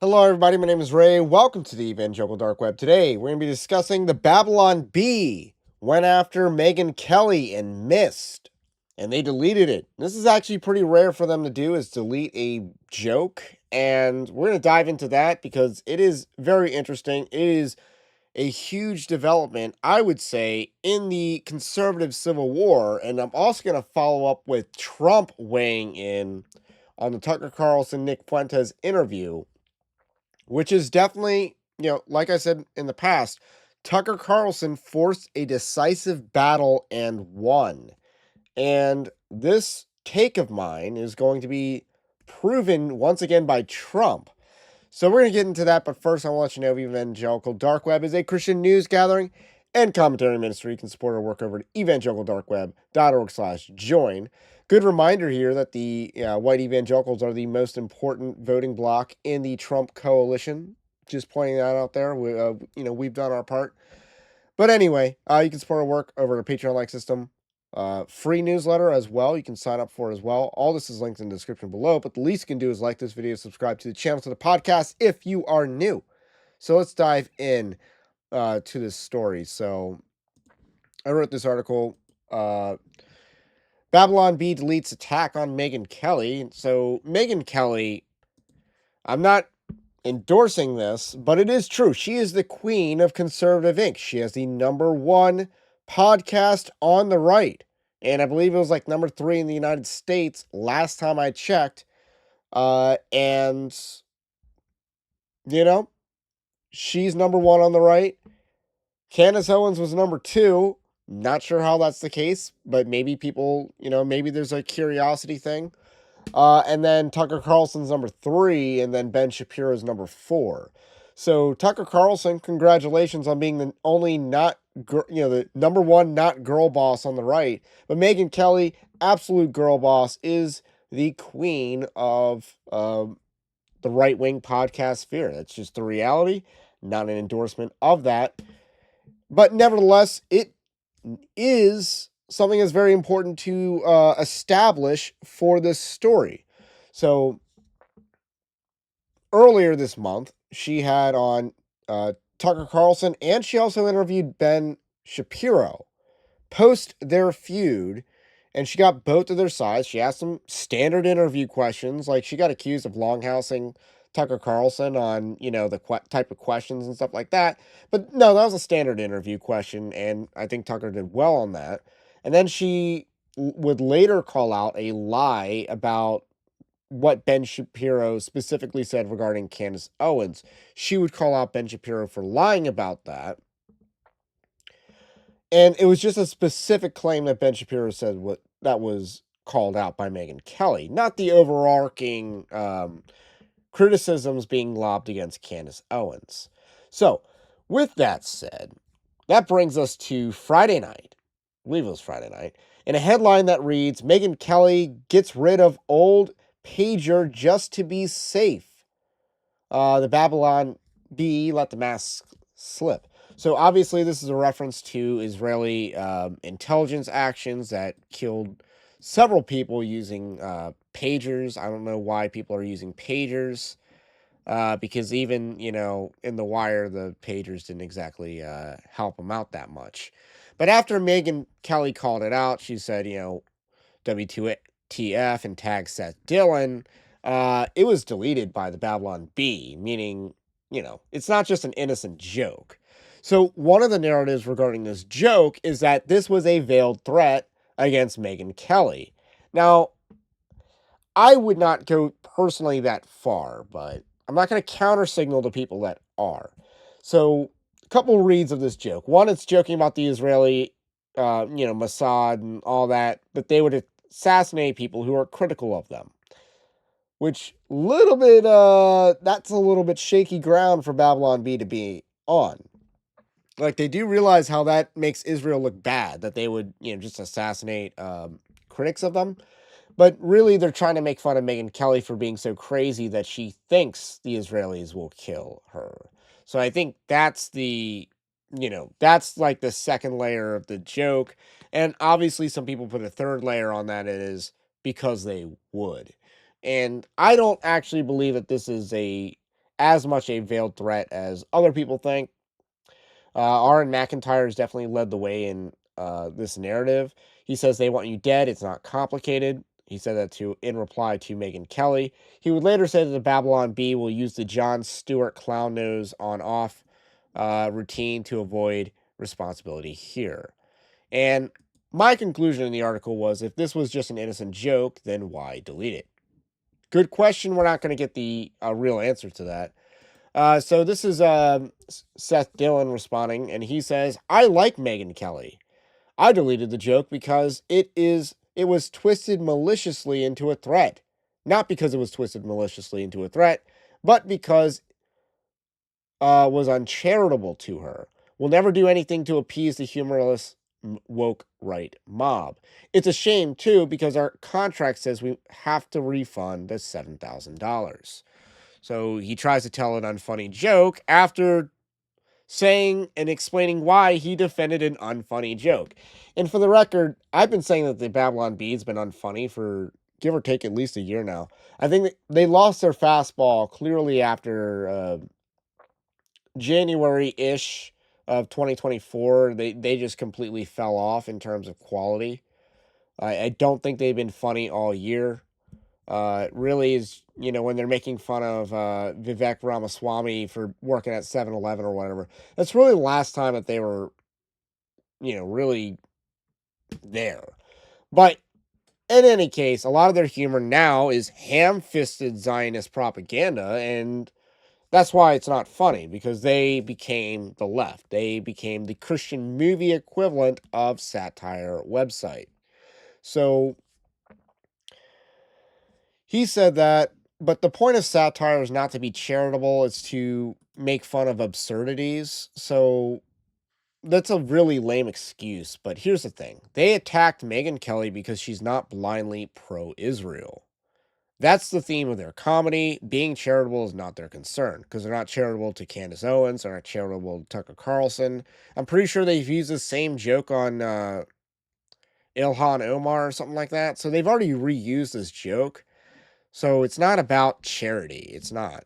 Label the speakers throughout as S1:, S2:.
S1: Hello, everybody. My name is Ray. Welcome to the Evangelical Dark Web. Today, we're going to be discussing the Babylon Bee went after Megyn Kelly and missed, and they deleted it. This is actually pretty rare for them to do, is delete a joke, and we're going to dive into that because it is very interesting. It is a huge development, I would say, in the conservative civil war, and I'm also going to follow up with Trump weighing in on the Tucker Carlson Nick Fuentes interview, which is definitely, like I said in the past, Tucker Carlson forced a decisive battle and won. And this take of mine is going to be proven once again by Trump. So we're going to get into that, but first I want to let you know Evangelical Dark Web is a Christian news gathering and commentary ministry. You can support our work over at evangelicaldarkweb.org/join. Good reminder here that the white evangelicals are the most important voting bloc in the Trump coalition. Just pointing that out there. We've done our part. But anyway, you can support our work over at our Patreon-like system. Free newsletter as well. You can sign up for it as well. All this is linked in the description below. But the least you can do is like this video, subscribe to the channel, to the podcast if you are new. So let's dive in to this story. So I wrote this article. Babylon Bee deletes attack on Megyn Kelly. So Megyn Kelly, I'm not endorsing this, but it is true. She is the queen of conservative ink. She has the #1 podcast on the right. And I believe it was like #3 in the United States last time I checked. And, you know, she's #1 on the right. Candace Owens was #2. Not sure how that's the case, but maybe people, maybe there's a curiosity thing. And then Tucker Carlson's #3, and then Ben Shapiro's #4. So Tucker Carlson, congratulations on being the only the #1 not girl boss on the right. But Megyn Kelly, absolute girl boss, is the queen of the right wing podcast sphere. That's just the reality, not an endorsement of that. But nevertheless, it is something that's very important to establish for this story. So earlier this month, she had on Tucker Carlson, and she also interviewed Ben Shapiro post their feud, and she got both of their sides. She asked them standard interview questions, like she got accused of longhousing Tucker Carlson on, the type of questions and stuff like that. But no, that was a standard interview question, and I think Tucker did well on that. And then she would later call out a lie about what Ben Shapiro specifically said regarding Candace Owens. She would call out Ben Shapiro for lying about that. And it was just a specific claim that Ben Shapiro said what that was called out by Megyn Kelly, not the overarching criticisms being lobbed against Candace Owens. So, with that said, that brings us to Friday night. I believe it was Friday night. In a headline that reads, Megyn Kelly gets rid of old pager just to be safe. The Babylon Bee let the mask slip. So obviously this is a reference to Israeli intelligence actions that killed several people using pagers. I don't know why people are using pagers, because even, in The Wire, the pagers didn't exactly help them out that much. But after Megyn Kelly called it out, she said, W2TF and tagged Seth Dillon. It was deleted by the Babylon Bee, meaning, it's not just an innocent joke. So one of the narratives regarding this joke is that this was a veiled threat against Megyn Kelly. Now, I would not go personally that far, but I'm not going to counter signal to people that are. So a couple reads of this joke. One, it's joking about the Israeli, Mossad and all that they would assassinate people who are critical of them. Which that's a little bit shaky ground for Babylon Bee to be on. Like, they do realize how that makes Israel look bad, that they would, just assassinate critics of them. But really, they're trying to make fun of Megyn Kelly for being so crazy that she thinks the Israelis will kill her. So I think that's that's like the second layer of the joke. And obviously, some people put a third layer on that. It is because they would. And I don't actually believe that this is a as much a veiled threat as other people think. Aaron McIntyre has definitely led the way in this narrative. He says they want you dead. It's not complicated. He said that in reply to Megyn Kelly. He would later say that the Babylon Bee will use the Jon Stewart clown nose on off routine to avoid responsibility here. And my conclusion in the article was, if this was just an innocent joke, then why delete it? Good question. We're not going to get the real answer to that. So this is Seth Dillon responding, and he says, I like Megyn Kelly. I deleted the joke because it was twisted maliciously into a threat. Not because it was twisted maliciously into a threat, but because was uncharitable to her. We'll never do anything to appease the humorless woke right mob. It's a shame, too, because our contract says we have to refund the $7,000. So he tries to tell an unfunny joke after saying and explaining why he defended an unfunny joke. And for the record, I've been saying that the Babylon Bee has been unfunny for give or take at least a year now. I think that they lost their fastball clearly after January-ish of 2024. They just completely fell off in terms of quality. I don't think they've been funny all year. It really is, when they're making fun of Vivek Ramaswamy for working at 7-Eleven or whatever. That's really the last time that they were, really there. But in any case, a lot of their humor now is ham-fisted Zionist propaganda, and that's why it's not funny, because they became the left. They became the Christian movie equivalent of satire website. So he said that, but the point of satire is not to be charitable, it's to make fun of absurdities. So that's a really lame excuse. But here's the thing. They attacked Megyn Kelly because she's not blindly pro-Israel. That's the theme of their comedy. Being charitable is not their concern, because they're not charitable to Candace Owens, they're not charitable to Tucker Carlson. I'm pretty sure they've used the same joke on Ilhan Omar or something like that. So they've already reused this joke. So it's not about charity. It's not.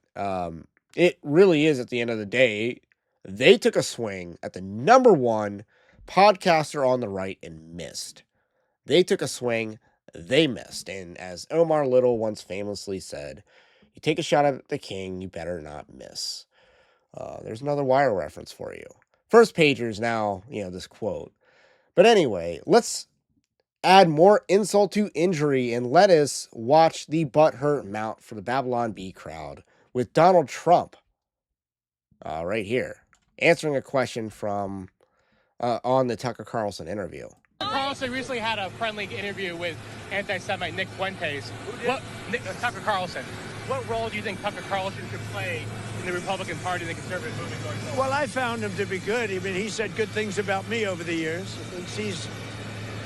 S1: It really is, at the end of the day. They took a swing at the number one podcaster on the right and missed. They took a swing, they missed. And as Omar Little once famously said, you take a shot at the king, you better not miss. There's another Wire reference for you. First pagers now, this quote. But anyway, let's add more insult to injury and let us watch the butthurt mount for the Babylon Bee crowd with Donald Trump right here, answering a question from on the Tucker Carlson interview.
S2: Carlson recently had a friendly interview with anti-Semite Nick Fuentes. Tucker Carlson. What role do you think Tucker Carlson should play in the Republican Party and the conservative movement going forward?
S3: Well, I found him to be good. I mean, he said good things about me over the years.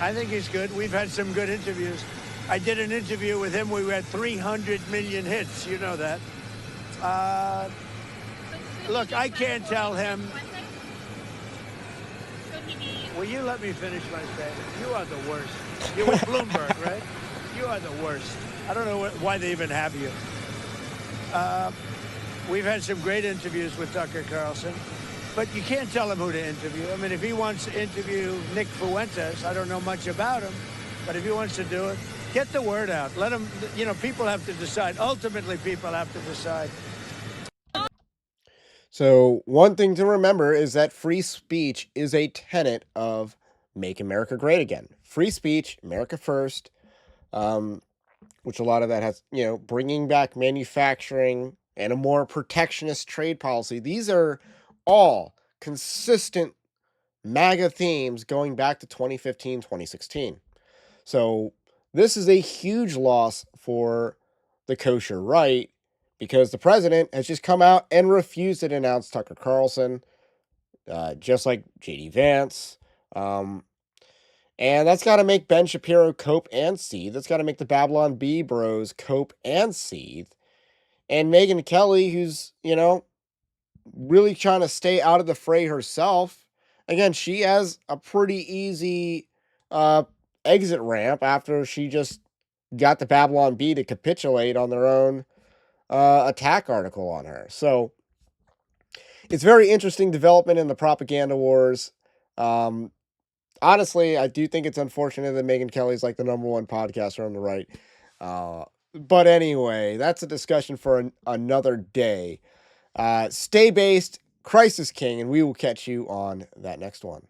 S3: I think he's good. We've had some good interviews. I did an interview with him. We had 300 million hits. You know that. Look, I can't tell him. Will you let me finish my statement? You are the worst. You're with Bloomberg, right? You are the worst. I don't know why they even have you. We've had some great interviews with Tucker Carlson, but you can't tell him who to interview. I mean, if he wants to interview Nick Fuentes, I don't know much about him, but if he wants to do it, get the word out. Let him, people have to decide. Ultimately, people have to decide.
S1: So one thing to remember is that free speech is a tenet of Make America Great Again. Free speech, America first, which a lot of that has, bringing back manufacturing and a more protectionist trade policy. These are all consistent MAGA themes going back to 2015, 2016. So this is a huge loss for the kosher right, because the president has just come out and refused to denounce Tucker Carlson, just like J.D. Vance. And that's got to make Ben Shapiro cope and seethe. That's got to make the Babylon Bee bros cope and seethe. And Megyn Kelly, who's, really trying to stay out of the fray herself. Again, she has a pretty easy exit ramp after she just got the Babylon Bee to capitulate on their own attack article on her. So it's very interesting development in the propaganda wars. Honestly, I do think it's unfortunate that Megyn Kelly's like the number one podcaster on the right. But anyway, that's a discussion for another day. Stay based, Crisis King, and we will catch you on that next one.